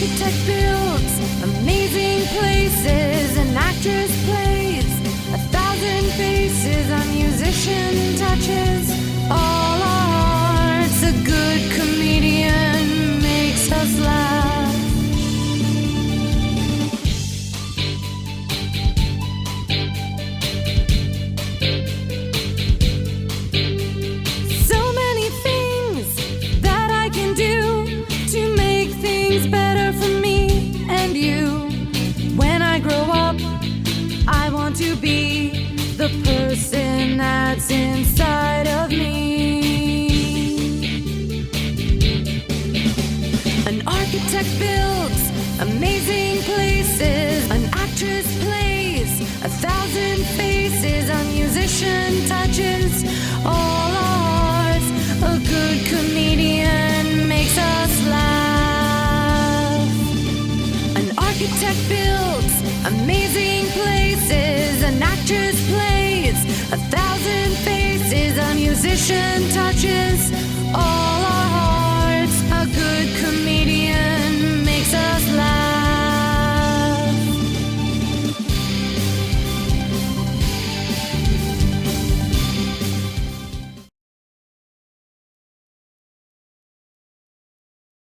architect builds amazing places, an actress plays 1,000 faces, a musician touches all arts, a good comedian makes us laugh. So many things that I can do to make things better for me and you. When I grow up, I want to be the person that's inside of me. An architect builds amazing places, an actress plays 1,000 faces, a musician touches all arts, a good comedian makes us laugh. An architect builds amazing places, an actress plays 1,000 faces, a musician touches all